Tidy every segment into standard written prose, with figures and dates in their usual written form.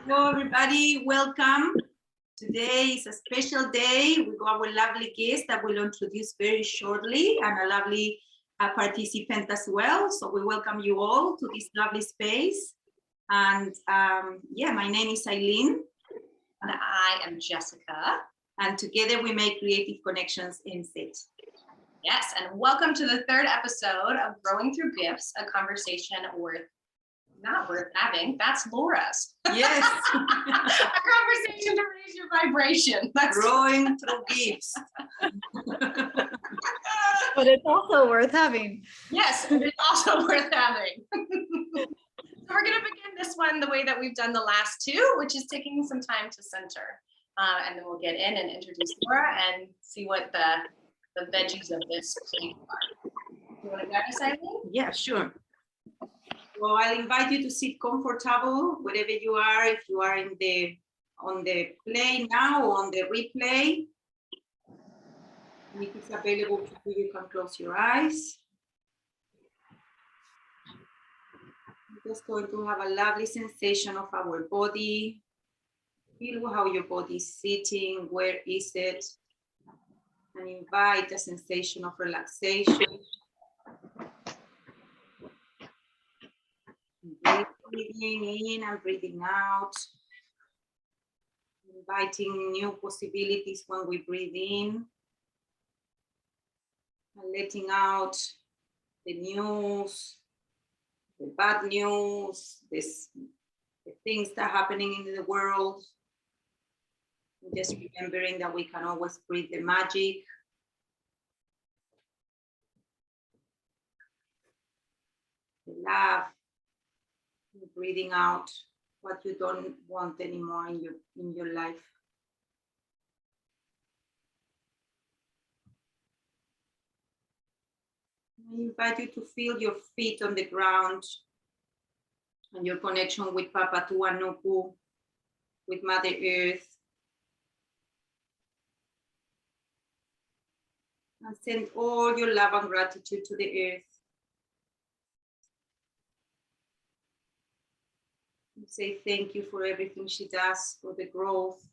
Hello, everybody. Welcome. Today is a special day. We got our lovely guest that we'll introduce very shortly, and a lovely participant as well. So we welcome you all to this lovely space. And yeah, my name is Eileen. And I am Jessica. And together we make creative connections in SIT. Yes, and welcome to the third episode of Growing Through Gifts, a conversation not worth having. That's Laura's. Yes. A conversation to raise your vibration. That's Growing Through Gifts. But it's also worth having. Yes, it's also worth having. So we're going to begin this one the way that we've done the last two, which is taking some time to center. And then we'll get in and introduce Laura and see what the veggies of this plate are. You want to guide us, Eileen? Yeah, sure. Well, I'll invite you to sit comfortable wherever you are. If you are on the play now or on the replay, and if it's available to you, you can close your eyes. We're just going to have a lovely sensation of our body. Feel how your body is sitting. Where is it? And invite a sensation of relaxation. Breathing in and breathing out. Inviting new possibilities when we breathe in. And letting out the news, the bad news, the things that are happening in the world. And just remembering that we can always breathe the magic. The love. Breathing out what you don't want anymore in your life. I invite you to feel your feet on the ground and your connection with Papa Tuanuku, with Mother Earth. And send all your love and gratitude to the earth. Say thank you for everything she does, for the growth,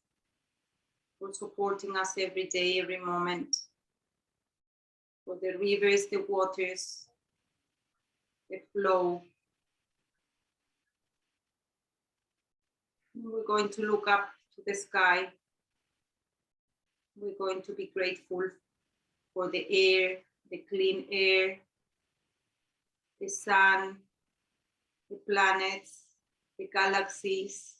for supporting us every day, every moment, for the rivers, the waters, the flow. And we're going to look up to the sky. We're going to be grateful for the air, the clean air, the sun, the planets, the galaxies.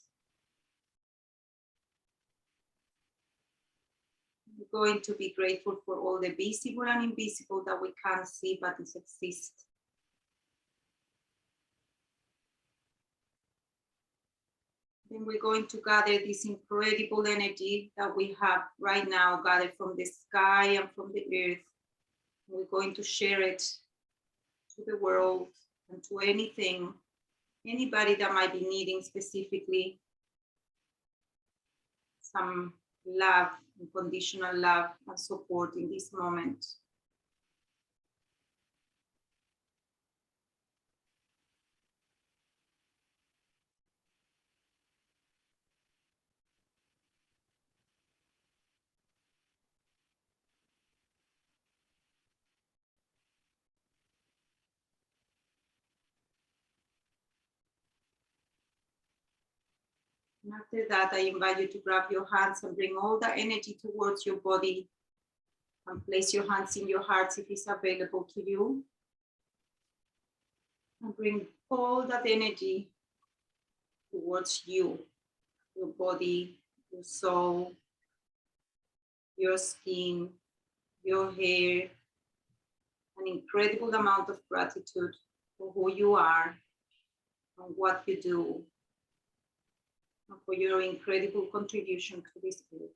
We're going to be grateful for all the visible and invisible that we can't see but it exists. Then we're going to gather this incredible energy that we have right now, gathered from the sky and from the earth. We're going to share it to the world and to anybody that might be needing specifically some love, unconditional love and support in this moment. And after that, I invite you to grab your hands and bring all that energy towards your body and place your hands in your hearts if it's available to you. And bring all that energy towards you, your body, your soul, your skin, your hair, an incredible amount of gratitude for who you are and what you do, and for your incredible contribution to this group.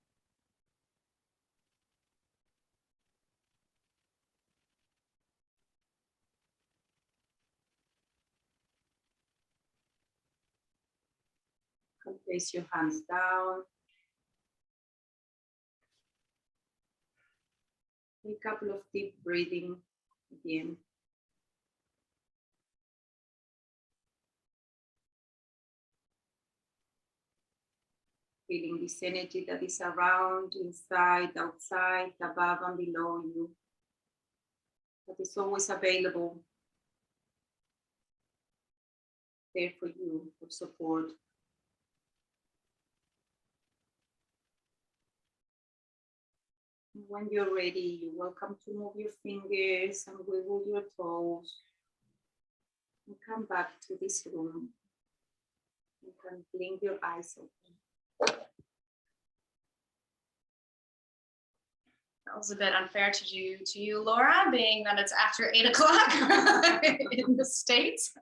And place your hands down. Take a couple of deep breathing again. Feeling this energy that is around, inside, outside, above and below you. That is always available there for you, for support. When you're ready, you're welcome to move your fingers and wiggle your toes. And come back to this room. You can blink your eyes open. That was a bit unfair to you, Laura, being that it's after 8 o'clock in the States.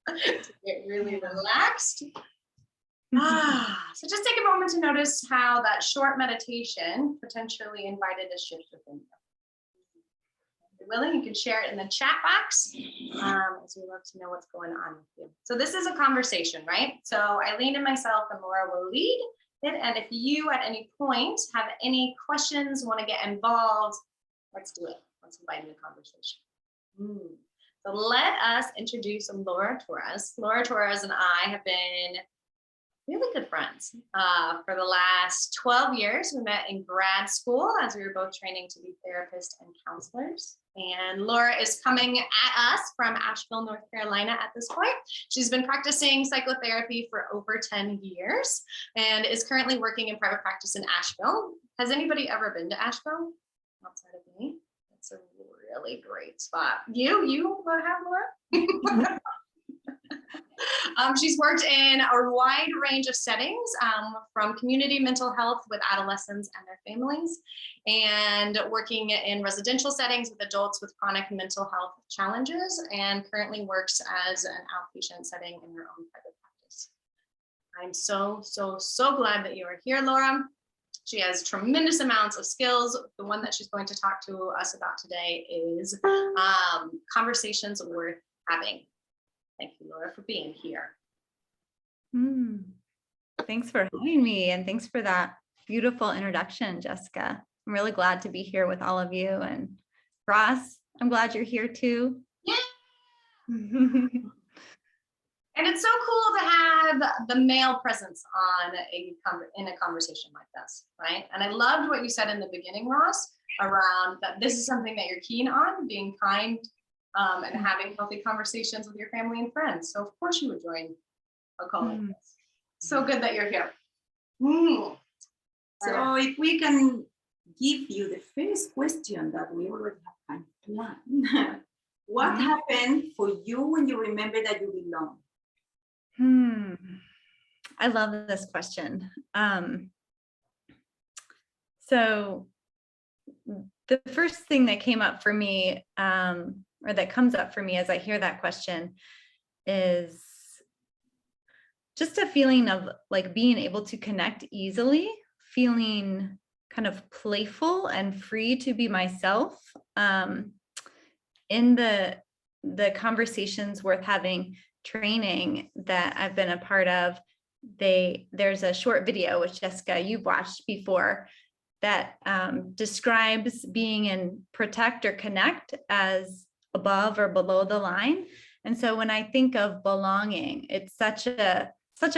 To get really relaxed. So just take a moment to notice how that short meditation potentially invited a shift within you. If you're willing, you can share it in the chat box, as we love to know what's going on with you. So this is a conversation, right? So Eileen and myself and Laura will lead it, and if you at any point have any questions, want to get involved, let's do it. Let's invite in the conversation. So let us introduce Laura Torres. Laura Torres and I have been really good friends for the last 12 years. We met in grad school as we were both training to be therapists and counselors. And Laura is coming at us from Asheville, North Carolina at this point. She's been practicing psychotherapy for over 10 years and is currently working in private practice in Asheville. Has anybody ever been to Asheville outside of me? It's a really great spot. You have, Laura? She's worked in a wide range of settings, from community mental health with adolescents and their families, and working in residential settings with adults with chronic mental health challenges, and currently works as an outpatient setting in her own private practice. I'm so glad that you are here, Laura. She has tremendous amounts of skills. The one that she's going to talk to us about today is conversations worth having. Thank you, Laura, for being here. Thanks for having me, and thanks for that beautiful introduction, Jessica. I'm really glad to be here with all of you. And Ross, I'm glad you're here too. Yeah. And it's so cool to have the male presence in a conversation like this, right? And I loved what you said in the beginning, Ross, around that this is something that you're keen on, being kind, and having healthy conversations with your family and friends. So of course you would join a call like this. So good that you're here. So if we can give you the first question that we already have planned. What happened for you when you remember that you belong? I love this question. So the first thing that came up for me, or that comes up for me as I hear that question, is just a feeling of like being able to connect easily, feeling kind of playful and free to be myself. In the conversations worth having training that I've been a part of, there's a short video, which Jessica, you've watched before, that describes being in protect or connect as above or below the line. And so when I think of belonging, it's such a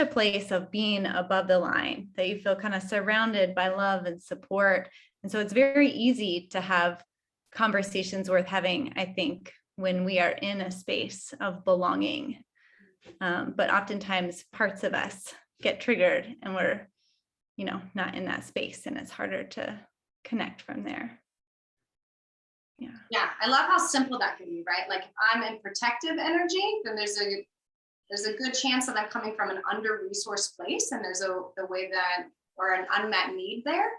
place of being above the line, that you feel kind of surrounded by love and support. And so it's very easy to have conversations worth having, I think, when we are in a space of belonging. But oftentimes parts of us get triggered and we're, not in that space, and it's harder to connect from there. Yeah, I love how simple that can be, right? Like if I'm in protective energy, then there's a good chance that I'm coming from an under-resourced place, and there's a way that, or an unmet need there,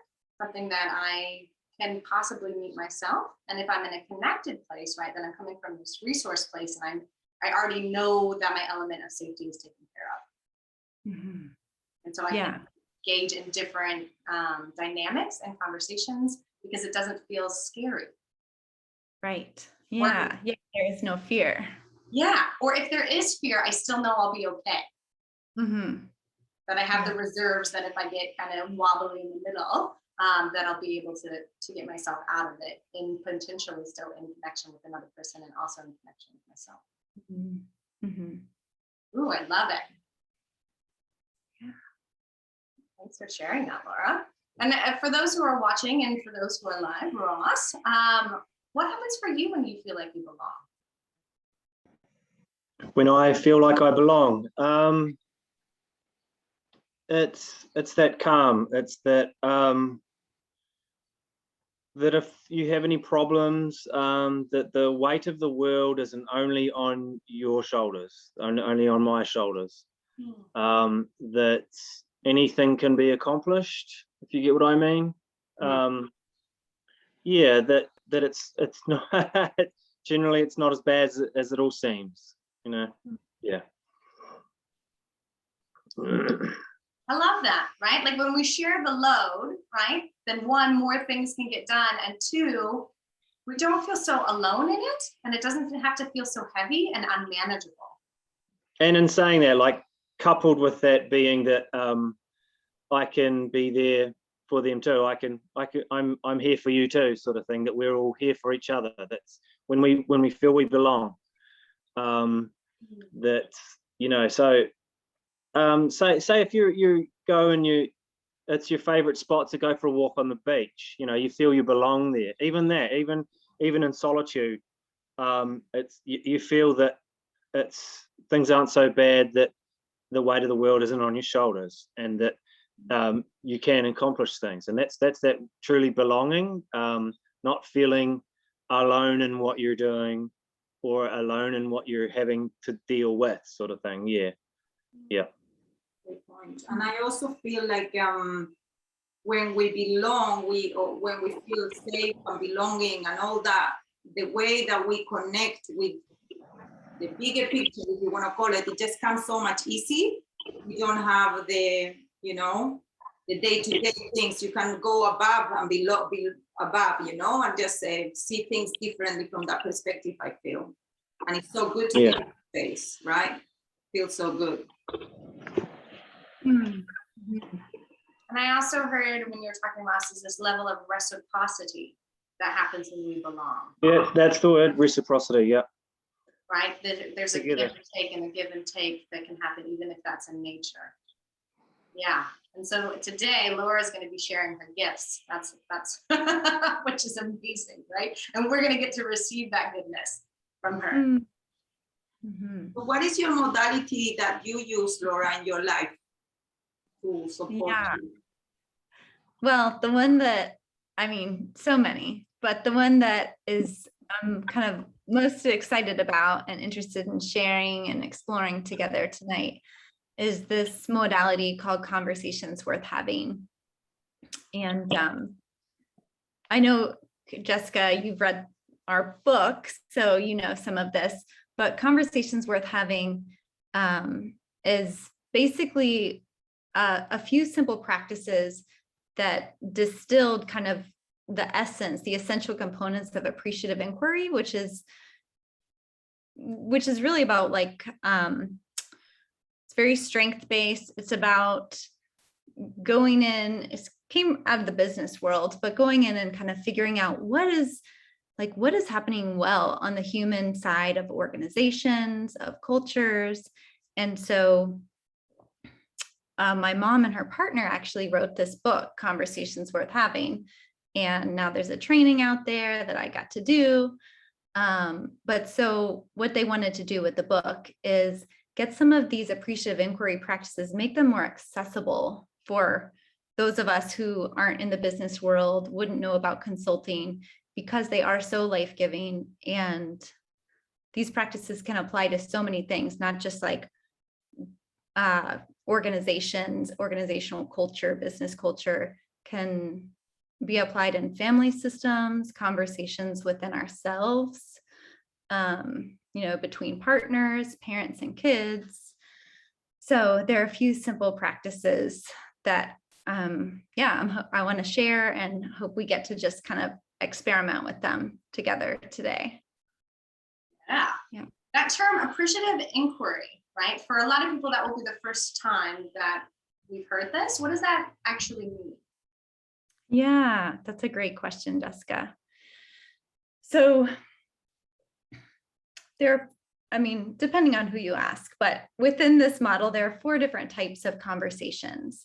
something that I can possibly meet myself. And if I'm in a connected place, right, then I'm coming from this resource place, and I already know that my element of safety is taken care of. And so I can engage in different dynamics and conversations because it doesn't feel scary. Right. Yeah. There is no fear. Yeah. Or if there is fear, I still know I'll be okay. That I have the reserves that if I get kind of wobbly in the middle, that I'll be able to get myself out of it, and potentially still in connection with another person and also in connection with myself. Ooh, I love it. Thanks for sharing that, Laura. And for those who are watching and for those who are live, Ross, what happens for you when you feel like you belong? When I feel like I belong, it's that calm. It's that that if you have any problems, that the weight of the world isn't only on your shoulders, only on my shoulders. That anything can be accomplished, if you get what I mean. Yeah, that it's not generally it's not as bad as it all seems, you know. Yeah. I love that, right? Like when we share the load, right? Then one, more things can get done, and two, we don't feel so alone in it, and it doesn't have to feel so heavy and unmanageable. And in saying that, like coupled with that being that I can be there for them too. I'm here for you too, sort of thing. That we're all here for each other. That's when we feel we belong. That, you know, so say if you go and it's your favorite spot to go for a walk on the beach, you know, you feel you belong there. Even in solitude, it's you feel that things aren't so bad, that the weight of the world isn't on your shoulders, and that you can accomplish things. And that's that truly belonging, not feeling alone in what you're doing or alone in what you're having to deal with, sort of thing. Yeah. Great point. And I also feel like when we belong, when we feel safe and belonging and all that, the way that we connect with the bigger picture, if you want to call it just comes so much easy. You don't have the, you know, the day-to-day things. You can go above and be above, you know, and just see things differently from that perspective, I feel. And it's so good to be in that space, right? Feels so good. And I also heard when you were talking last is this level of reciprocity that happens when we belong. Yeah, that's the word, reciprocity. Yeah. Right? There's a give and take and a give and take that can happen, even if that's in nature. Yeah. And so today, Laura's going to be sharing her gifts. That's which is amazing, right? And we're going to get to receive that goodness from her. But what is your modality that you use, Laura, in your life to support you? Well, the one that, I mean, so many, but the one that is I'm kind of most excited about and interested in sharing and exploring together tonight is this modality called Conversations Worth Having. And I know, Jessica, you've read our book, so you know some of this, but Conversations Worth Having is basically a few simple practices that distilled kind of the essence, the essential components of appreciative inquiry, which is really about like, it's very strength-based. It's about going in, it came out of the business world, but going in and kind of figuring out what is happening well on the human side of organizations, of cultures. And so my mom and her partner actually wrote this book, Conversations Worth Having. And now there's a training out there that I got to do. But so what they wanted to do with the book is get some of these appreciative inquiry practices, make them more accessible for those of us who aren't in the business world, wouldn't know about consulting, because they are so life-giving. And these practices can apply to so many things, not just like organizations, organizational culture, business culture, can be applied in family systems, conversations within ourselves, you know, between partners, parents and kids. So there are a few simple practices that, I want to share and hope we get to just kind of experiment with them together today. Yeah. That term appreciative inquiry, right? For a lot of people, that will be the first time that we've heard this. What does that actually mean? Yeah, that's a great question, Jessica. So depending on who you ask, but within this model, there are 4 different types of conversations.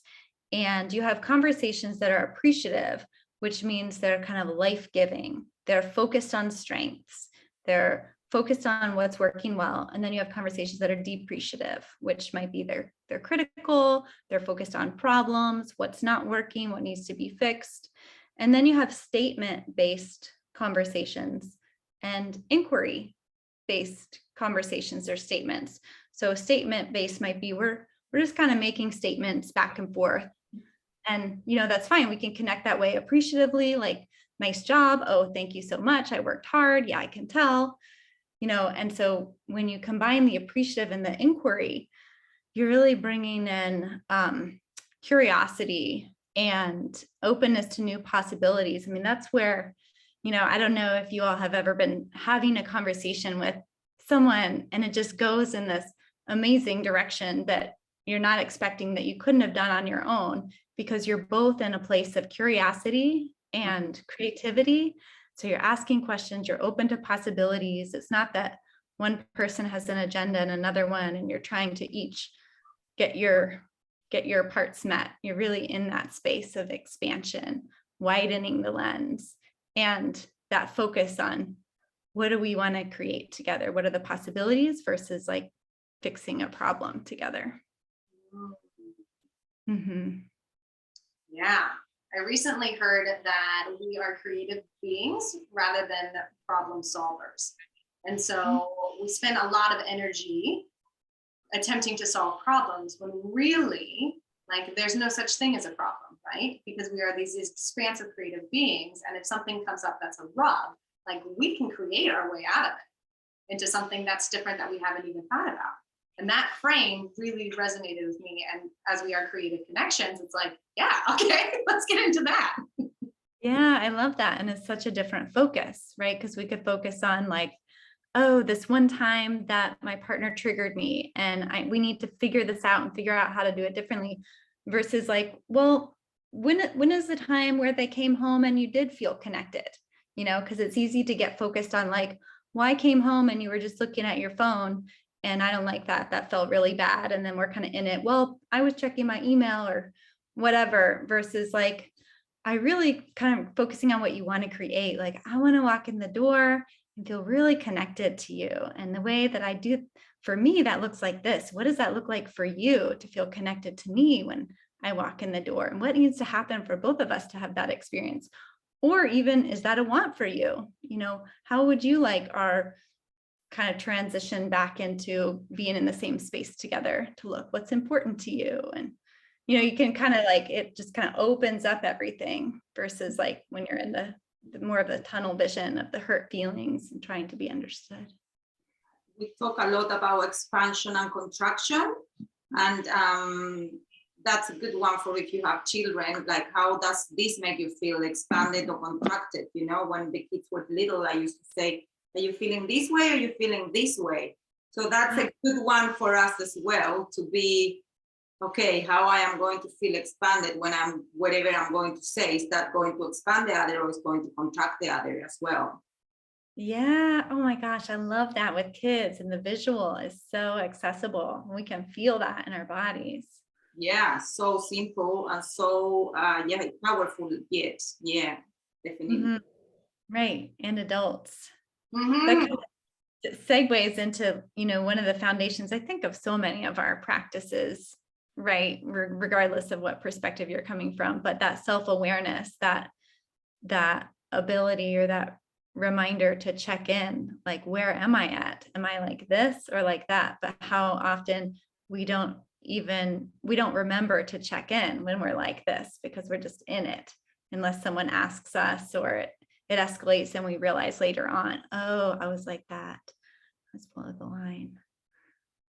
And you have conversations that are appreciative, which means they're kind of life-giving. They're focused on strengths. They're focused on what's working well. And then you have conversations that are depreciative, which might be they're critical, they're focused on problems, what's not working, what needs to be fixed. And then you have statement-based conversations and inquiry-based conversations or statements. So statement-based might be we're just kind of making statements back and forth. And, that's fine. We can connect that way appreciatively, like, nice job. Oh, thank you so much. I worked hard. Yeah, I can tell. And so when you combine the appreciative and the inquiry, you're really bringing in curiosity and openness to new possibilities. I mean, that's where, I don't know if you all have ever been having a conversation with someone and it just goes in this amazing direction that you're not expecting, that you couldn't have done on your own, because you're both in a place of curiosity and creativity. So you're asking questions, you're open to possibilities. It's not that one person has an agenda and another one, and you're trying to each get your parts met. You're really in that space of expansion, widening the lens, and that focus on what do we want to create together? What are the possibilities versus like fixing a problem together? Mm-hmm. Yeah. I recently heard that we are creative beings rather than problem solvers. And so we spend a lot of energy attempting to solve problems when really, like, there's no such thing as a problem, right? Because we are these expansive creative beings. And if something comes up that's a rub, like, we can create our way out of it into something that's different that we haven't even thought about. And that frame really resonated with me. And as we are creative connections, it's like, yeah, okay, let's get into that. Yeah, I love that. And it's such a different focus, right? Because we could focus on like, oh, this one time that my partner triggered me and we need to figure this out and figure out how to do it differently, versus like, well, when is the time where they came home and you did feel connected? Because it's easy to get focused on like, well, I came home and you were just looking at your phone. And I don't like that. That felt really bad. And then we're kind of in it. Well, I was checking my email or whatever, versus like, I really kind of focusing on what you want to create. Like, I want to walk in the door and feel really connected to you. And the way that I do, for me, that looks like this. What does that look like for you to feel connected to me when I walk in the door? And what needs to happen for both of us to have that experience? Or even, is that a want for you? How would you like our kind of transition back into being in the same space together to look? What's important to you? And you can kind of like, it just kind of opens up everything, versus like when you're in the more of the tunnel vision of the hurt feelings and trying to be understood. We talk a lot about expansion and contraction, and that's a good one for if you have children. Like, how does this make you feel, expanded or contracted? When the kids were little, I used to say, are you feeling this way? Or are you feeling this way? So that's a good one for us as well, to be, okay, how I am going to feel expanded when whatever I'm going to say, is that going to expand the other or is going to contract the other as well? Yeah. Oh my gosh. I love that with kids, and the visual is so accessible. We can feel that in our bodies. Yeah. So simple and so, powerful yet. Yeah, definitely. Mm-hmm. Right. And adults. Mm-hmm. That kind of segues into, one of the foundations, I think, of so many of our practices, right? Regardless of what perspective you're coming from, but that self-awareness, that ability or that reminder to check in, like, where am I at? Am I like this or like that? But how often we don't remember to check in when we're like this, because we're just in it, unless someone asks us, or it escalates and we realize later on, oh, I was like that. Let's below the line.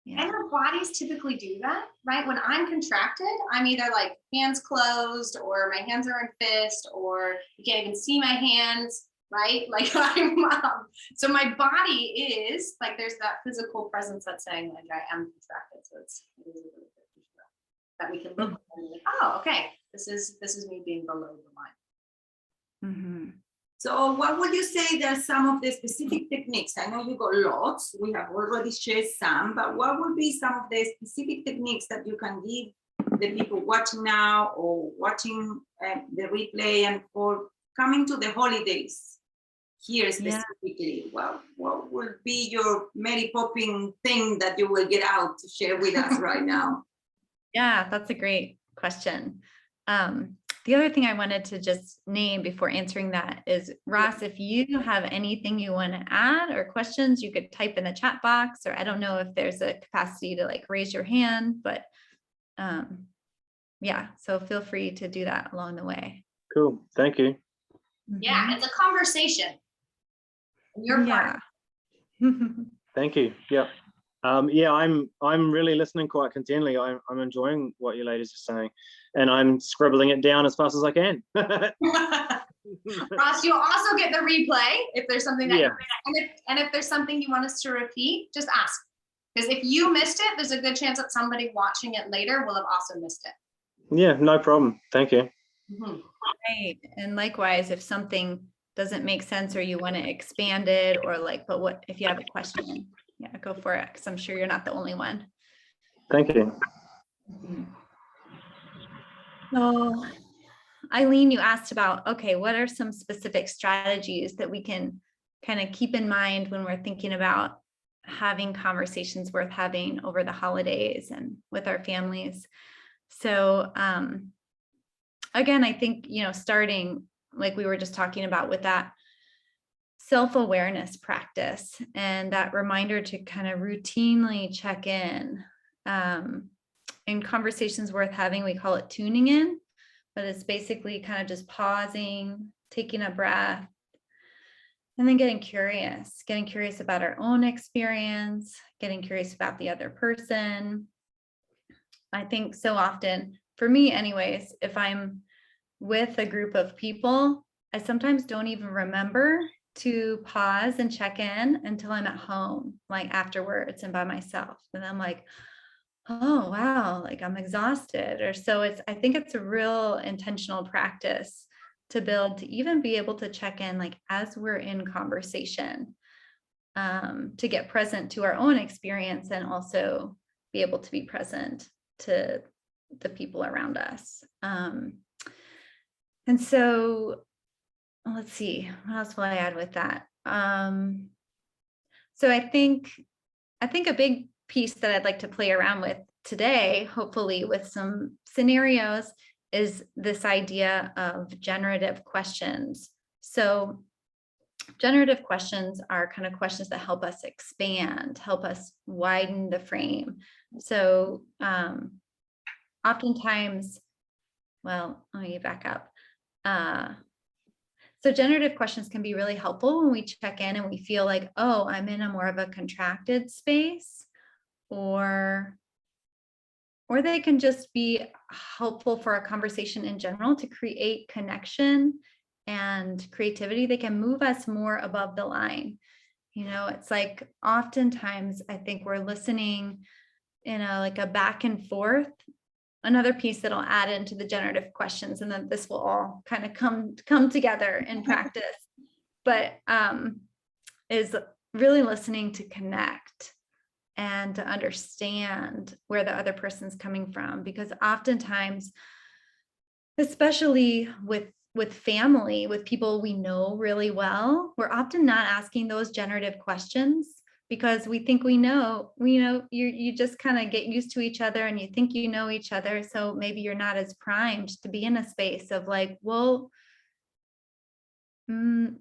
Yeah. And our bodies typically do that, right? When I'm contracted, I'm either like hands closed, or my hands are in fist, or you can't even see my hands, right? Like, so my body is like, there's that physical presence that's saying like, I am contracted. So it is a really good visual that we can look at and be like, oh, okay, this is me being below the line. Mm-hmm. So what would you say are some of the specific techniques? I know you got lots, we have already shared some, but what would be some of the specific techniques that you can give the people watching now or watching the replay, and for coming to the holidays here specifically, what will be your Mary Poppins thing that you will get out to share with us right now? Yeah, that's a great question. The other thing I wanted to just name before answering that is, Ross, if you have anything you want to add or questions, you could type in the chat box, or I don't know if there's a capacity to like raise your hand, but yeah, so feel free to do that along the way. Cool. Thank you. Yeah, it's a conversation. And you're part of it. Thank you. Yeah. Yeah, I'm really listening quite contently. I'm enjoying what you ladies are saying, and I'm scribbling it down as fast as I can. Ross, you'll also get the replay if there's something that Yeah. and if there's something you want us to repeat, just ask. Because if you missed it, there's a good chance that somebody watching it later will have also missed it. Yeah, no problem. Thank you. Right. And likewise, if something doesn't make sense or you want to expand it, or like, but what if you have a question? Yeah, go for it, because I'm sure you're not the only one. Thank you. So, Eileen, you asked about, okay, what are some specific strategies that we can kind of keep in mind when we're thinking about having conversations worth having over the holidays and with our families? So, again, I think, starting like we were just talking about with that self-awareness practice and that reminder to kind of routinely check in conversations worth having, we call it tuning in, but it's basically kind of just pausing, taking a breath, and then getting curious about our own experience, getting curious about the other person. I think so often, for me anyways, if I'm with a group of people, I sometimes don't even remember to pause and check in until I'm at home, like afterwards and by myself. And I'm like, oh, wow, like I'm exhausted. Or so I think it's a real intentional practice to build, to even be able to check in, like as we're in conversation, to get present to our own experience and also be able to be present to the people around us. And so let's see, what else will I add with that? So I think a big piece that I'd like to play around with today, hopefully with some scenarios, is this idea of generative questions. So generative questions are kind of questions that help us expand, help us widen the frame. So oftentimes, well, let me back up. So generative questions can be really helpful when we check in and we feel like, oh, I'm in a more of a contracted space, or they can just be helpful for a conversation in general to create connection and creativity. They can move us more above the line. It's like oftentimes I think we're listening in like a back and forth. Another piece that I'll add into the generative questions, and then this will all kind of come together in practice, but is really listening to connect and to understand where the other person's coming from. Because oftentimes, especially with family, with people we know really well, we're often not asking those generative questions because we think we know, you just kind of get used to each other and you think you know each other. So maybe you're not as primed to be in a space of like, well,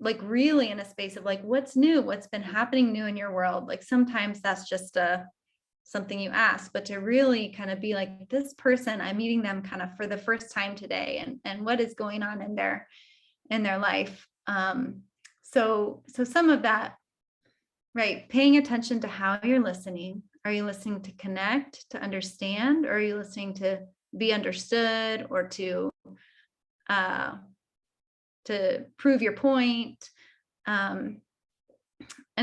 like really in a space of like, what's new, what's been happening new in your world? Like sometimes that's just something you ask, but to really kind of be like, this person, I'm meeting them kind of for the first time today, and what is going on in their life. So some of that, right? Paying attention to how you're listening. Are you listening to connect, to understand, or are you listening to be understood, or to prove your point? And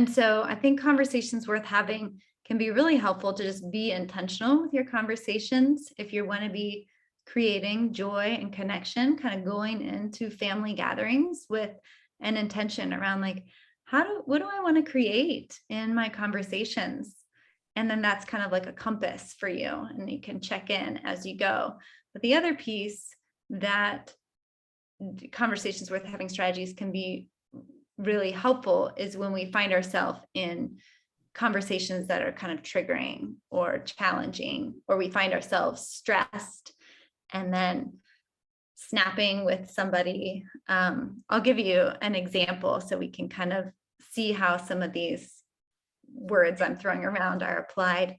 so I think conversations worth having can be really helpful to just be intentional with your conversations. If you want to be creating joy and connection, kind of going into family gatherings with an intention around like, what do I want to create in my conversations? And then that's kind of like a compass for you, and you can check in as you go. But the other piece that conversations worth having strategies can be really helpful is when we find ourselves in conversations that are kind of triggering or challenging, or we find ourselves stressed and then snapping with somebody. I'll give you an example so we can kind of see how some of these words I'm throwing around are applied.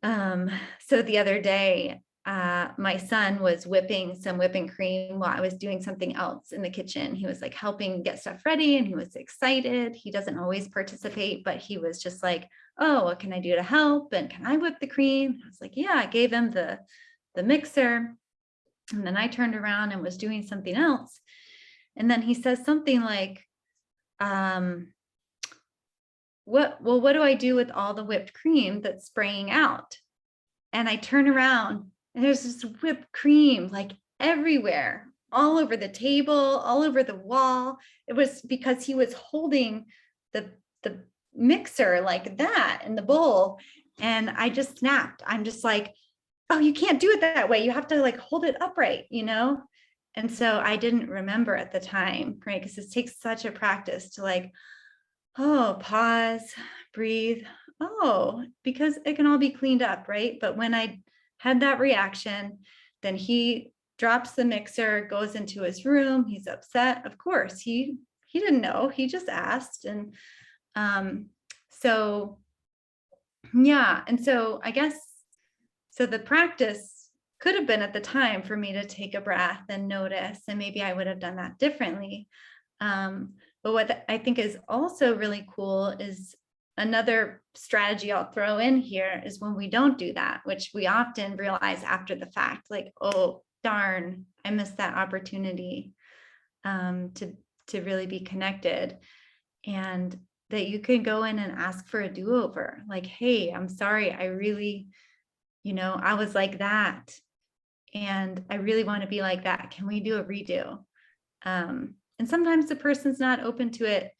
So the other day, my son was whipping some whipping cream while I was doing something else in the kitchen. He was like helping get stuff ready, and he was excited. He doesn't always participate, but he was just like, oh, what can I do to help? And can I whip the cream? I was like, yeah. I gave him the mixer. And then I turned around and was doing something else. And then he says something like, what do I do with all the whipped cream that's spraying out? And I turn around and there's this whipped cream like everywhere, all over the table, all over the wall. It was because he was holding the mixer like that in the bowl. And I just snapped. I'm just like, oh, you can't do it that way. You have to like hold it upright, you know? And so I didn't remember at the time, right? Because it takes such a practice to like, oh, pause, breathe. Oh, because it can all be cleaned up, right? But when I had that reaction, then he drops the mixer, goes into his room. He's upset. Of course, he didn't know. He just asked. And so, yeah. And so I guess, so the practice could have been at the time for me to take a breath and notice, and maybe I would have done that differently. But what I think is also really cool is another strategy I'll throw in here is when we don't do that, which we often realize after the fact, like, oh, darn, I missed that opportunity to really be connected. And that you can go in and ask for a do-over. Like, hey, I'm sorry, I really, I was like that. And I really want to be like that. Can we do a redo? And sometimes the person's not open to it,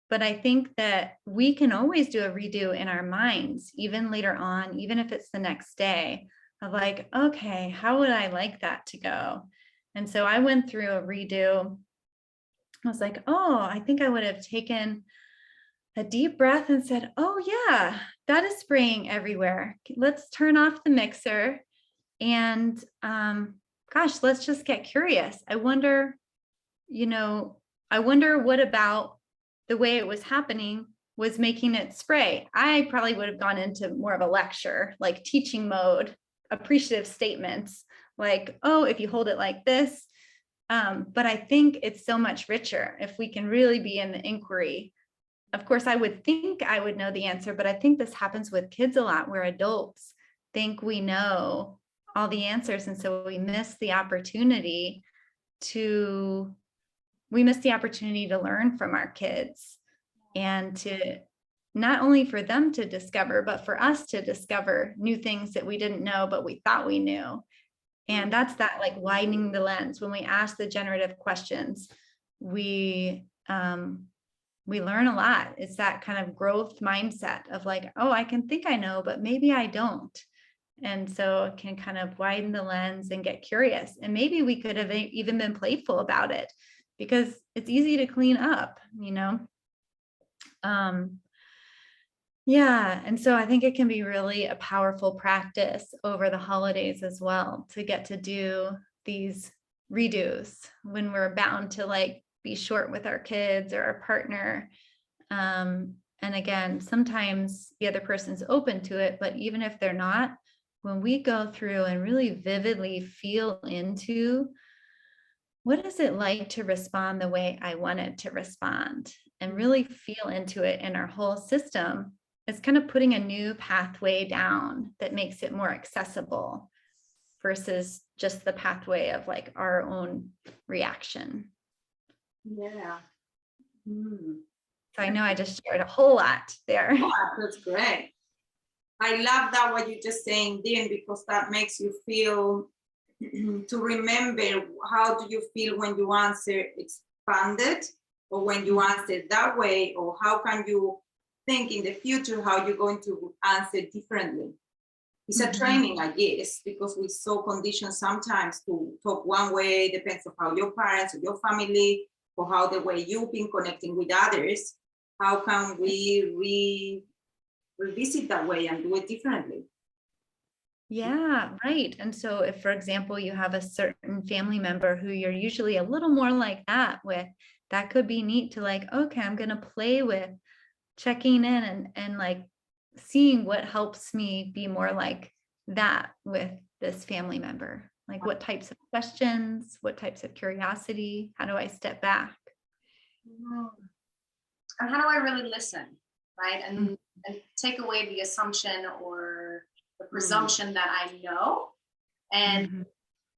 but I think that we can always do a redo in our minds, even later on, even if it's the next day, of like, okay, how would I like that to go? And so I went through a redo. I was like, oh, I think I would have taken a deep breath and said, oh yeah, that is spraying everywhere. Let's turn off the mixer. And gosh, let's just get curious. I wonder what about the way it was happening was making it spray. I probably would have gone into more of a lecture, like teaching mode, appreciative statements, like, oh, if you hold it like this. But I think it's so much richer if we can really be in the inquiry. Of course, I would think I would know the answer, but I think this happens with kids a lot, where adults think we know all the answers. And so we miss the opportunity to learn from our kids, and to not only for them to discover, but for us to discover new things that we didn't know, but we thought we knew. And that's that, like, widening the lens. When we ask the generative questions, we learn a lot. It's that kind of growth mindset of like, oh, I can think I know, but maybe I don't. And so it can kind of widen the lens and get curious. And maybe we could have even been playful about it, because it's easy to clean up, Yeah. And so I think it can be really a powerful practice over the holidays as well, to get to do these redos when we're bound to like be short with our kids or our partner. And again, sometimes the other person's open to it, but even if they're not, when we go through and really vividly feel into what is it like to respond the way I wanted to respond, and really feel into it in our whole system, it's kind of putting a new pathway down that makes it more accessible versus just the pathway of like our own reaction. Yeah. So I know I just shared a whole lot there. Yeah, that's great. I love that what you just saying, Dean, because that makes you feel to remember how do you feel when you answer expanded, or when you answer that way, or how can you think in the future how you're going to answer differently. It's a Mhm. training, I guess, because we're so conditioned sometimes to talk one way, depends on how your parents or your family, or how the way you've been connecting with others. How can we revisit that way and do it differently? Yeah, right. And so if, for example, you have a certain family member who you're usually a little more like that with, that could be neat to like, okay, I'm going to play with checking in and like seeing what helps me be more like that with this family member. Like what types of questions, what types of curiosity, how do I step back? And how do I really listen, right? And take away the assumption or the presumption that I know. And Mhm.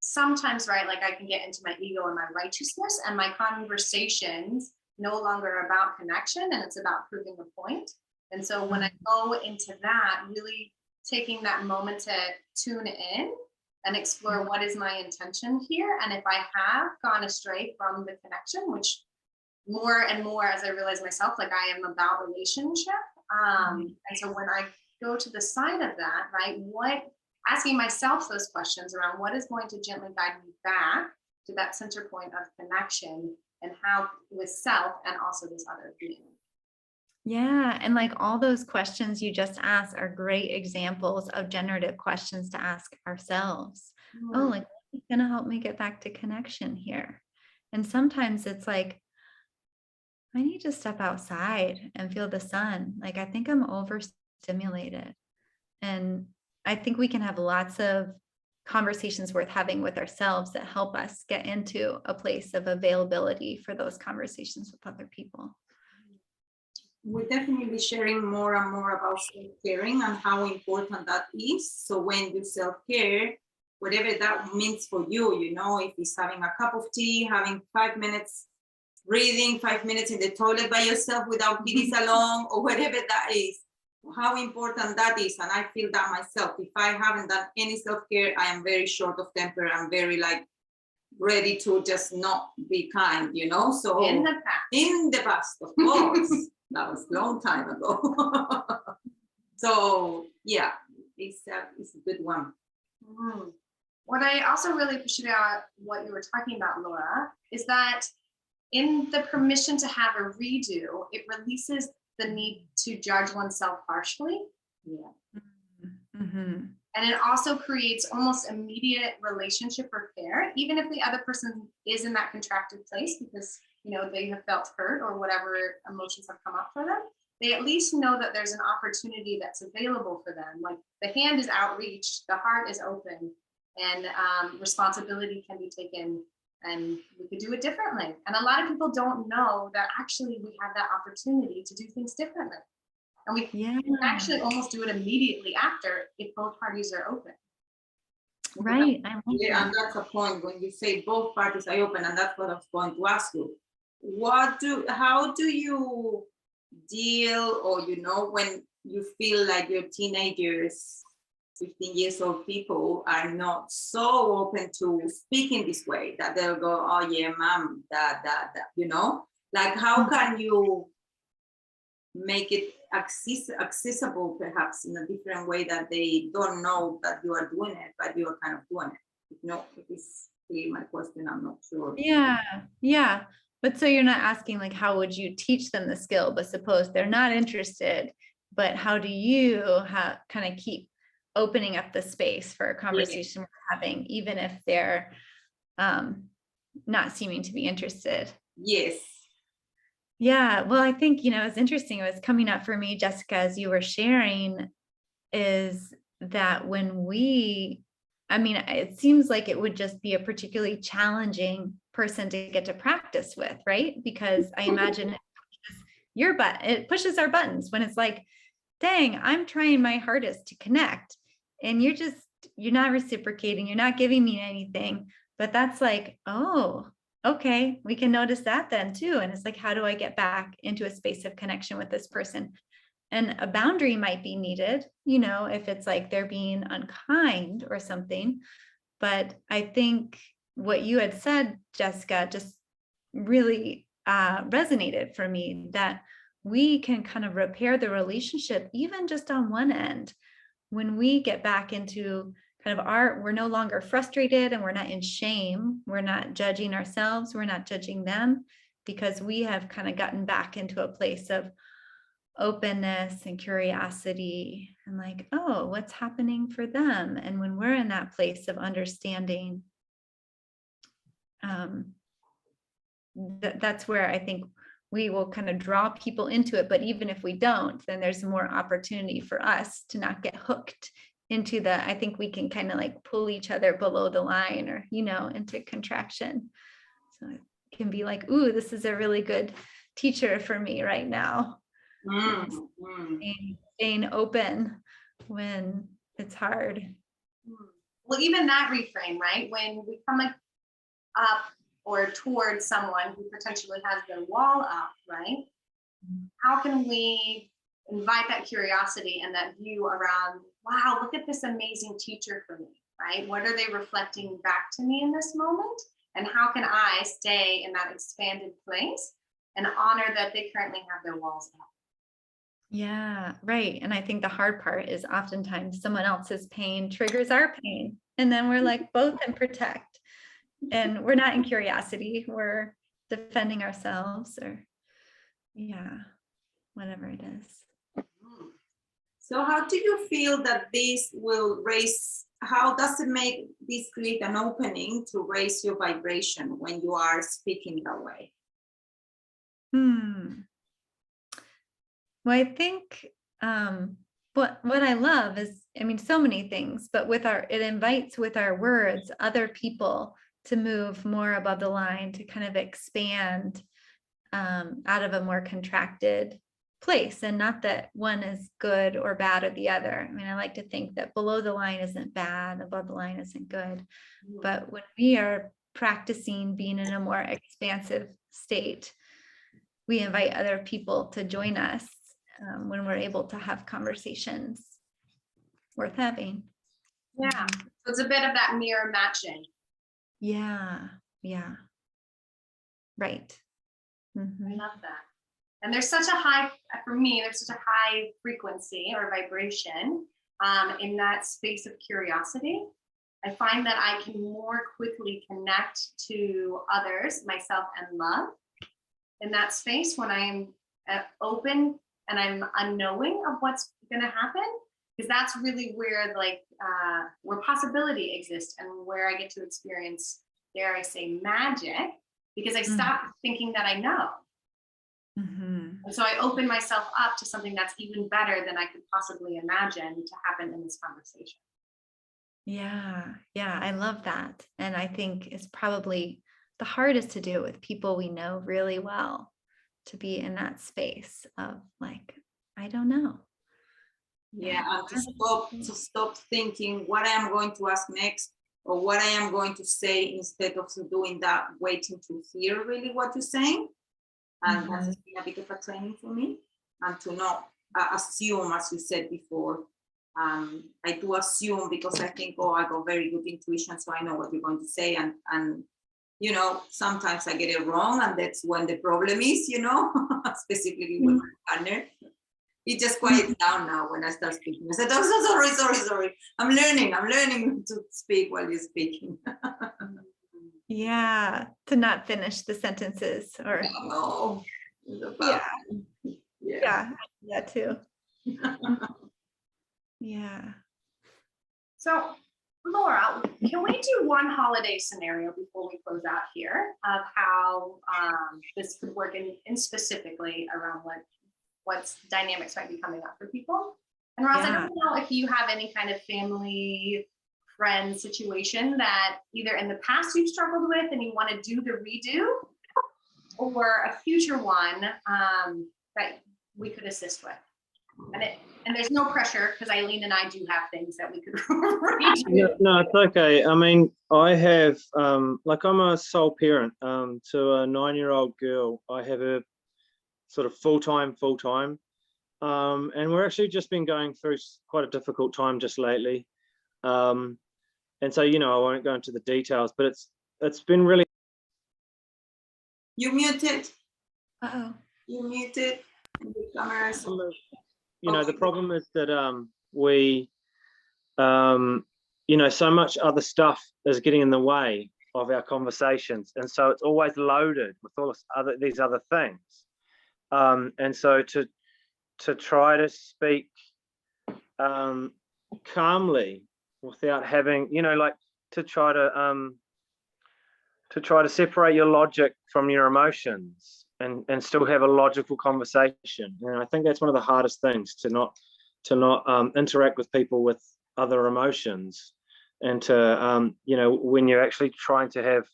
sometimes, right, like I can get into my ego and my righteousness, and my conversations no longer are about connection and it's about proving a point. And so when I go into that, really taking that moment to tune in and explore what is my intention here. And if I have gone astray from the connection, which more and more as I realize myself, like I am about relationship. And so when I go to the side of that, right, asking myself those questions around what is going to gently guide me back to that center point of connection and how with self and also this other being. Yeah. And like all those questions you just asked are great examples of generative questions to ask ourselves. Oh, like, what's going to help me get back to connection here? And sometimes it's like, I need to step outside and feel the sun. Like, I think I'm overstimulated. And I think we can have lots of conversations worth having with ourselves that help us get into a place of availability for those conversations with other people. We're definitely sharing more and more about self-caring and how important that is. So when you self-care, whatever that means for you, you know, if it's having a cup of tea, having 5 minutes reading, 5 minutes in the toilet by yourself without kiddies along, or whatever that is, how important that is. And I feel that myself. If I haven't done any self-care, I am very short of temper. I'm very like ready to just not be kind, you know. So In the past, of course. That was a long time ago. So yeah, it's a good one. What I also really appreciate about what you were talking about, Laura, is that in the permission to have a redo, it releases the need to judge oneself harshly. Yeah. Mm-hmm. And it also creates almost immediate relationship repair, even if the other person is in that contracted place because, you know, they have felt hurt or whatever emotions have come up for them. They at least know that there's an opportunity that's available for them. Like the hand is outreached, the heart is open, and responsibility can be taken, and we could do it differently. And a lot of people don't know that actually we have that opportunity to do things differently. And we can actually almost do it immediately after if both parties are open. Right. Yeah, and that's a point when you say both parties are open, and that's what I was going to ask you. How do you deal, or you know, when you feel like your teenagers, 15 years old people are not so open to speaking this way, that they'll go, oh yeah, mom, that, you know, like how can you make it accessible perhaps in a different way that they don't know that you are doing it, but you are kind of doing it? No, if it's clear my question, I'm not sure. Yeah. But so you're not asking like, how would you teach them the skill? But suppose they're not interested, but how do you kind of keep opening up the space for a conversation we're having, even if they're not seeming to be interested? Yes. Yeah, well, I think, you know, it's interesting. It was coming up for me, Jessica, as you were sharing, is that it seems like it would just be a particularly challenging person to get to practice with, right? Because I imagine it pushes our buttons when it's like, dang, I'm trying my hardest to connect and you're not reciprocating, you're not giving me anything. But that's like, oh, okay, we can notice that then too. And it's like, how do I get back into a space of connection with this person? And a boundary might be needed, you know, if it's like they're being unkind or something. But I think what you had said, Jessica, just really resonated for me, that we can kind of repair the relationship, even just on one end. When we get back into kind of we're no longer frustrated and we're not in shame. We're not judging ourselves. We're not judging them, because we have kind of gotten back into a place of openness and curiosity and like, oh, what's happening for them? And when we're in that place of understanding, that's where I think we will kind of draw people into it. But even if we don't, then there's more opportunity for us to not get hooked into I think we can kind of like pull each other below the line, or, into contraction. So it can be like, ooh, this is a really good teacher for me right now. Staying open when it's hard. Well, even that reframe, right? When we come up or towards someone who potentially has their wall up, right? How can we invite that curiosity and that view around, wow, look at this amazing teacher for me, right? What are they reflecting back to me in this moment? And how can I stay in that expanded place and honor that they currently have their walls up? Yeah, right. And I think the hard part is oftentimes someone else's pain triggers our pain. And then we're like both in protect. And we're not in curiosity. We're defending ourselves, or whatever it is. So how do you feel that this will raise, how does it make this create an opening to raise your vibration when you are speaking that way? Well, I think what I love is, so many things, but it invites with our words other people to move more above the line, to kind of expand out of a more contracted place. And not that one is good or bad or the other. I like to think that below the line isn't bad, above the line isn't good. But when we are practicing being in a more expansive state, we invite other people to join us when we're able to have conversations worth having. Yeah, so it's a bit of that mirror matching. Yeah. Right. I love that. And there's such a high, for me, there's such a high frequency or vibration in that space of curiosity. I find that I can more quickly connect to others, myself, and love in that space when I'm open and I'm unknowing of what's going to happen, because that's really where where possibility exists and where I get to experience, dare I say, magic, because I stop thinking that I know. And so I open myself up to something that's even better than I could possibly imagine to happen in this conversation. Yeah, I love that. And I think it's probably the hardest to do with people we know really well, to be in that space of like, I don't know. Yeah, and to stop thinking what I am going to ask next, or what I am going to say, instead of doing that, waiting to hear really what you're saying. And that's been a bit of a training for me, and to not assume, as you said before. I do assume because I think, oh, I got very good intuition, so I know what you're going to say, and sometimes I get it wrong, and that's when the problem is, specifically with my partner. It just quiets down now when I start speaking. I said, oh, sorry. I'm learning to speak while you're speaking. Yeah, to not finish the sentences or no. Yeah, too. Yeah. So, Laura, can we do one holiday scenario before we close out here of how this could work in specifically around what dynamics might be coming up for people? And Roz, I don't know if you have any kind of family, friend situation that either in the past you've struggled with and you want to do the redo, or a future one that we could assist with. And there's no pressure, because Eileen and I do have things that we could redo. No, it's okay. I have, I'm a sole parent to a 9-year-old girl. I have a sort of full-time. And we're actually just been going through quite a difficult time just lately. And so, I won't go into the details, but it's been really. You muted. Uh-oh. You muted. The camera is on. You know, the Okay. problem is that we you know, so much other stuff is getting in the way of our conversations, and so it's always loaded with all these other things. And so to try to speak calmly without having, you know, like to try to separate your logic from your emotions and still have a logical conversation. And I think that's one of the hardest things, to not interact with people with other emotions, and to you know, when you're actually trying to have,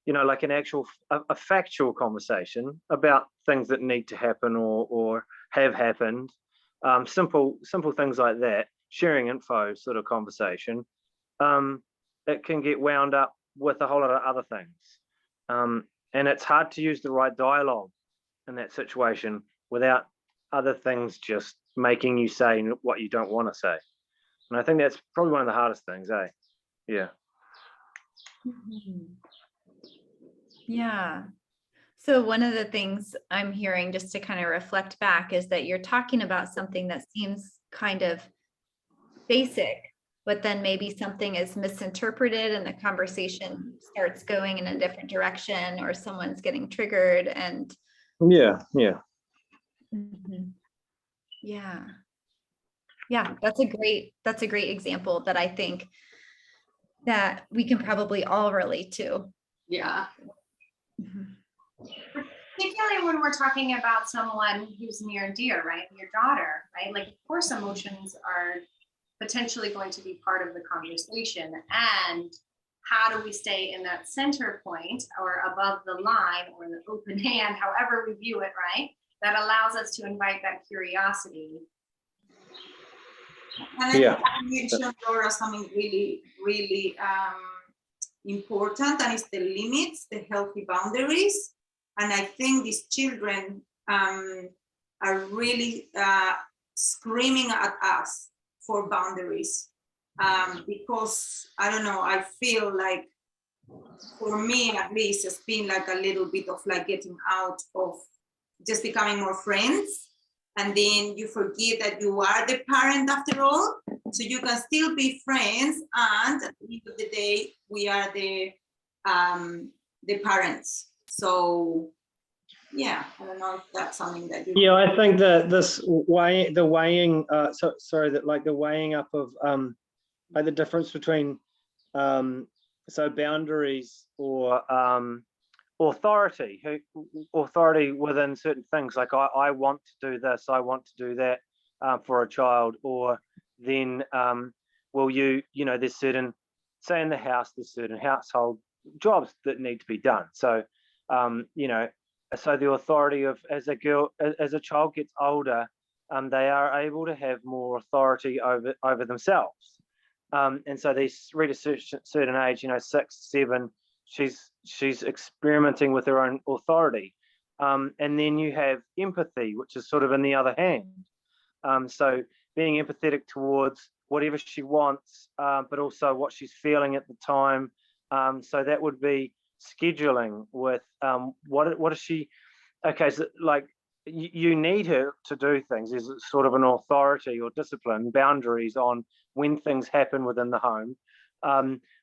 you know, like an actual a factual conversation about things that need to happen or have happened, simple things like that, sharing info sort of conversation, it can get wound up with a whole lot of other things, and it's hard to use the right dialogue in that situation without other things just making you say what you don't want to say. And I think that's probably one of the hardest things, eh? Yeah. Yeah. So one of the things I'm hearing, just to kind of reflect back, is that you're talking about something that seems kind of basic, but then maybe something is misinterpreted and the conversation starts going in a different direction, or someone's getting triggered. And Yeah. yeah, that's a great example that I think that we can probably all relate to. Yeah. Particularly when we're talking about someone who's near and dear, right? Your daughter, right? Like, of course, emotions are potentially going to be part of the conversation. And how do we stay in that center point, or above the line, or the open hand, however we view it, right? That allows us to invite that curiosity. And I mentioned, Laura, something really, really important, and it's the limits, the healthy boundaries. And I think these children are really screaming at us for boundaries, because I don't know, I feel like, for me at least, it's been like a little bit of like getting out of just becoming more friends. And then you forget that you are the parent after all. So you can still be friends, and at the end of the day, we are the parents. So yeah, I don't know if that's something that you. Yeah, I think that the weighing, that like the weighing up of like the difference between so boundaries or authority within certain things, like I want to do this, I want to do that for a child, or then well, you know, there's certain, say in the house, there's certain household jobs that need to be done. So you know, so the authority of, as a child gets older, they are able to have more authority over themselves, and so they reach a certain age, you know, 6, 7, she's experimenting with her own authority, and then you have empathy, which is sort of in the other hand. So being empathetic towards whatever she wants, but also what she's feeling at the time. So that would be scheduling with what is she, okay, so like you need her to do things. There's sort of an authority or discipline, boundaries on when things happen within the home,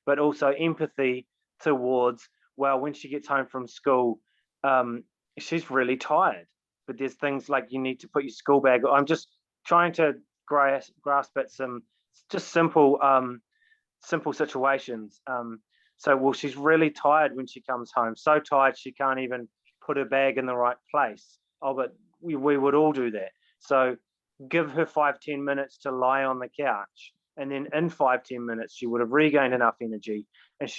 but also empathy towards, well, when she gets home from school, she's really tired, but there's things like you need to put your school bag. I'm just trying to grasp at some just simple situations. So, well, she's really tired when she comes home, so tired she can't even put her bag in the right place. Oh, but we would all do that. So give her 5-10 minutes to lie on the couch, and then in 5-10 minutes she would have regained enough energy, and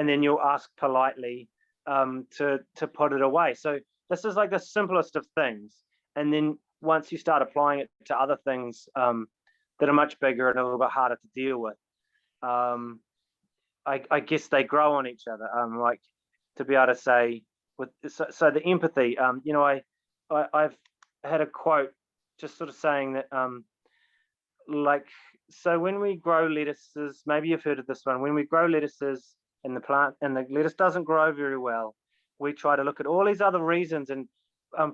then you'll ask politely to put it away. So this is like the simplest of things, and then once you start applying it to other things that are much bigger and a little bit harder to deal with, I guess they grow on each other. Like, to be able to say, so the empathy, you know, I've had a quote just sort of saying that, like, so when we grow lettuces, maybe you've heard of this one, when we grow lettuces in the plant and the lettuce doesn't grow very well, we try to look at all these other reasons and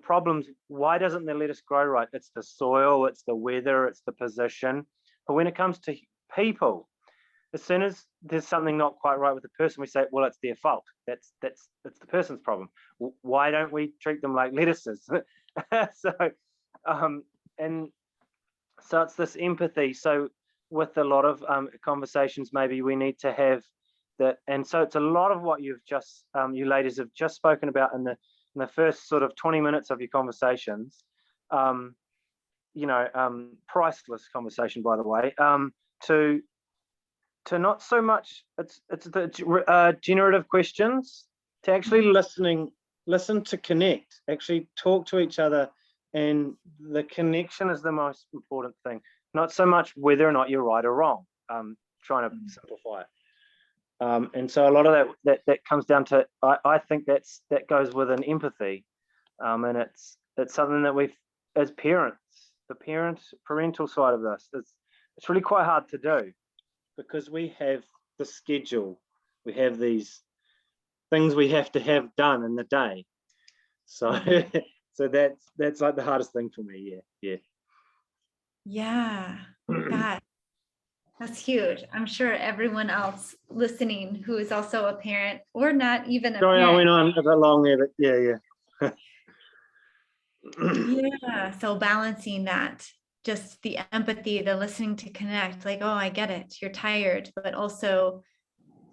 problems, why doesn't the lettuce grow right? It's the soil, it's the weather, it's the position. But when it comes to people, as soon as there's something not quite right with the person, we say, well, it's their fault. That's the person's problem. Why don't we treat them like lettuces? And so it's this empathy. So with a lot of conversations, maybe we need to have that. And so it's a lot of what you've just, you ladies have just spoken about in the first sort of 20 minutes of your conversations. Priceless conversation, by the way. To not so much, it's the generative questions, to actually listen to connect, actually talk to each other, and the connection is the most important thing. Not so much whether or not you're right or wrong. Trying to simplify it. And so a lot of that comes down to, I think that goes with an empathy, and it's something that we've, as parents, the parental side of this, it's really quite hard to do, because we have the schedule, we have these things we have to have done in the day. So so that's like the hardest thing for me. Yeah. God, that's huge. I'm sure everyone else listening who is also a parent or not even a Sorry, I parent. went on a bit long there, but yeah. Yeah. So balancing that, just the empathy, the listening to connect, like, oh, I get it. You're tired, but also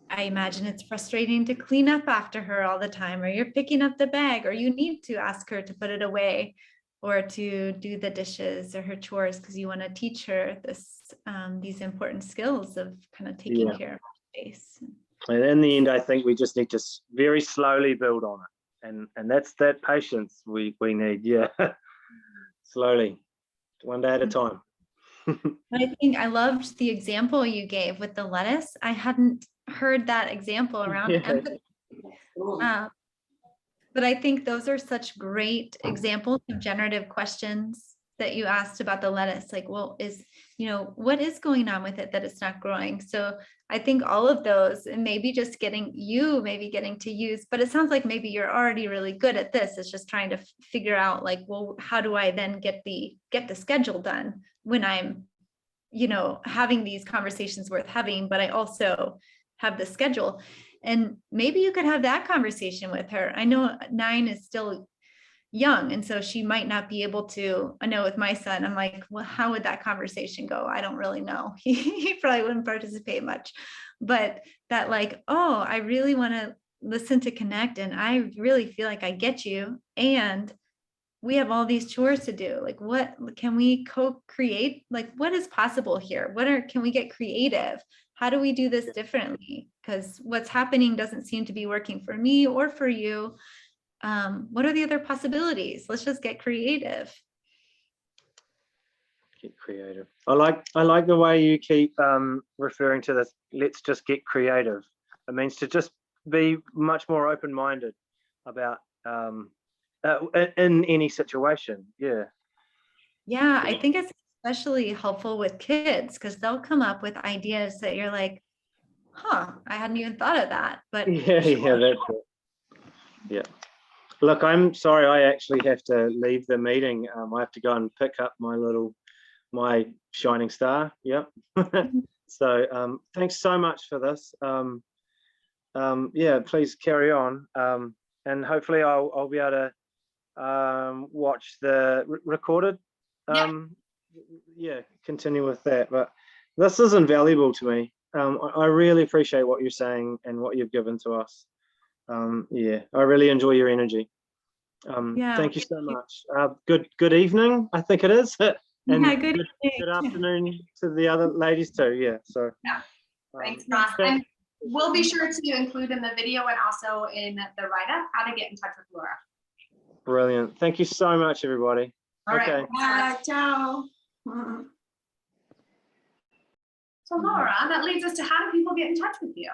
I imagine it's frustrating to clean up after her all the time, or you're picking up the bag, or you need to ask her to put it away, or to do the dishes or her chores because you want to teach her these important skills of kind of taking care of space. And in the end, I think we just need to very slowly build on it, and that's that patience we need. Yeah, slowly, one day at a time. I think I loved the example you gave with the lettuce. I hadn't heard that example around empathy. But I think those are such great examples of generative questions that you asked about the lettuce. Like, well, what is going on with it that it's not growing? So I think all of those, and maybe just getting to use, but it sounds like maybe you're already really good at this. It's just trying to figure out, like, well, how do I then get the schedule done when I'm, having these conversations worth having, but I also have the schedule. And maybe you could have that conversation with her. I know 9 is still young, and so she might not be able to. I know with my son, I'm like, well, how would that conversation go? I don't really know. He probably wouldn't participate much, but that, like, oh, I really want to listen to connect, and I really feel like I get you, and we have all these chores to do. Like, what can we co-create? Like, what is possible here? Can we get creative? How do we do this differently? Because what's happening doesn't seem to be working for me or for you. What are the other possibilities? Let's just get creative. Get creative. I like the way you keep referring to this. Let's just get creative. It means to just be much more open-minded about in any situation. Yeah, I think it's especially helpful with kids, because they'll come up with ideas that you're like, I hadn't even thought of that. But that's it. Yeah. Look, I'm sorry, I actually have to leave the meeting. I have to go and pick up my shining star. Yep. So thanks so much for this. Please carry on, and hopefully I'll be able to watch the recorded. Continue with that. But this is invaluable to me. I really appreciate what you're saying and what you've given to us. I really enjoy your energy. Thank you so much. Good evening, I think it is. And good afternoon to the other ladies too. Yeah. So thanks, Ross. And we'll be sure to include in the video and also in the write-up how to get in touch with Laura. Brilliant. Thank you so much, everybody. All right. Bye. Ciao. So Laura, that leads us to, how do people get in touch with you?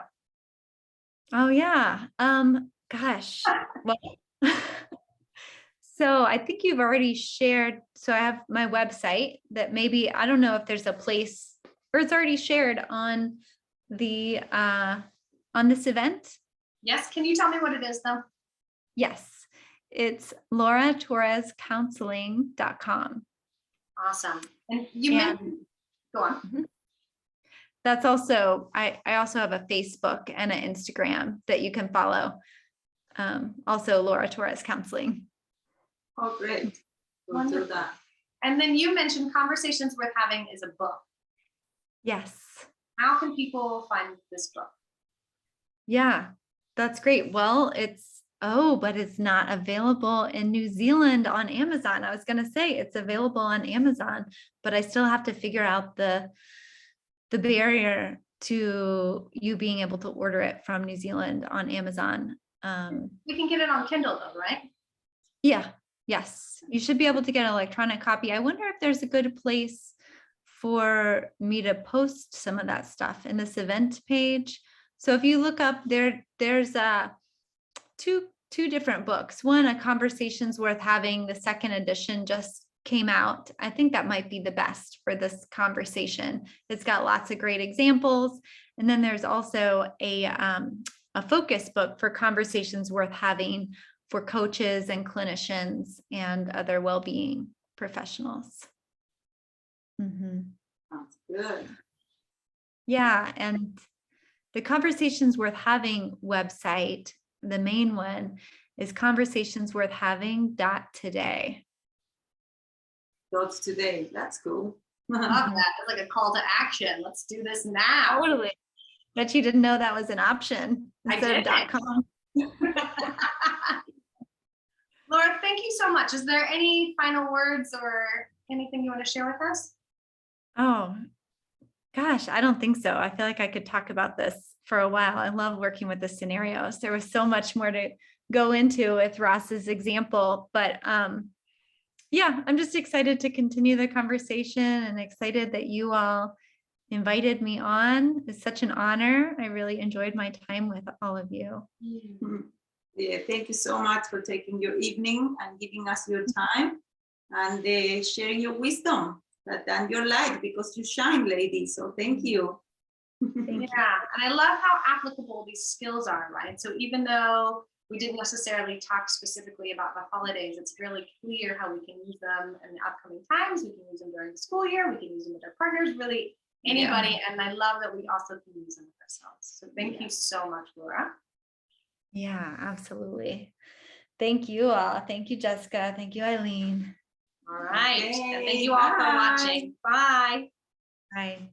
Oh yeah. Gosh. Well, so I think you've already shared. So I have my website that maybe, I don't know if there's a place, or it's already shared on the on this event. Yes. Can you tell me what it is though? Yes. It's Laura Torres Counseling.com. Awesome. And you Yeah. mentioned, go on. That's also, I also have a Facebook and an Instagram that you can follow. Also Laura Torres Counseling. Oh, great. We'll do that. And then you mentioned Conversations Worth Having is a book. Yes. How can people find this book? Yeah, that's great. Well, but it's not available in New Zealand on Amazon. I was going to say it's available on Amazon, but I still have to figure out the barrier to you being able to order it from New Zealand on Amazon. We can get it on Kindle though, right? Yeah. Yes. You should be able to get an electronic copy. I wonder if there's a good place for me to post some of that stuff in this event page. So if you look up there's two different books. One, A Conversations Worth Having, the second edition just came out. I think that might be the best for this conversation. It's got lots of great examples. And then there's also a focus book for Conversations Worth Having for coaches and clinicians and other well-being professionals. Sounds good. Yeah, and the Conversations Worth Having website, the main one, is conversationsworthhaving.today. Today. That's cool. Love that. It's like a call to action. Let's do this now. Totally. Bet you didn't know that was an option instead of .com. Laura, thank you so much. Is there any final words or anything you want to share with us? Oh, gosh, I don't think so. I feel like I could talk about this for a while. I love working with the scenarios. There was so much more to go into with Ross's example, but yeah, I'm just excited to continue the conversation and excited that you all invited me on. It's such an honor. I really enjoyed my time with all of you. Yeah, thank you so much for taking your evening and giving us your time and sharing your wisdom and your light, because you shine, lady. So thank you. Thank you. Yeah, and I love how applicable these skills are, right? So even though we didn't necessarily talk specifically about the holidays, it's really clear how we can use them in the upcoming times. We can use them during the school year. We can use them with our partners, really anybody. Yeah. And I love that we also can use them with ourselves. So thank you so much, Laura. Yeah, absolutely. Thank you all. Thank you, Jessica. Thank you, Eileen. All right. Okay, and thank you all for watching. Bye. Bye.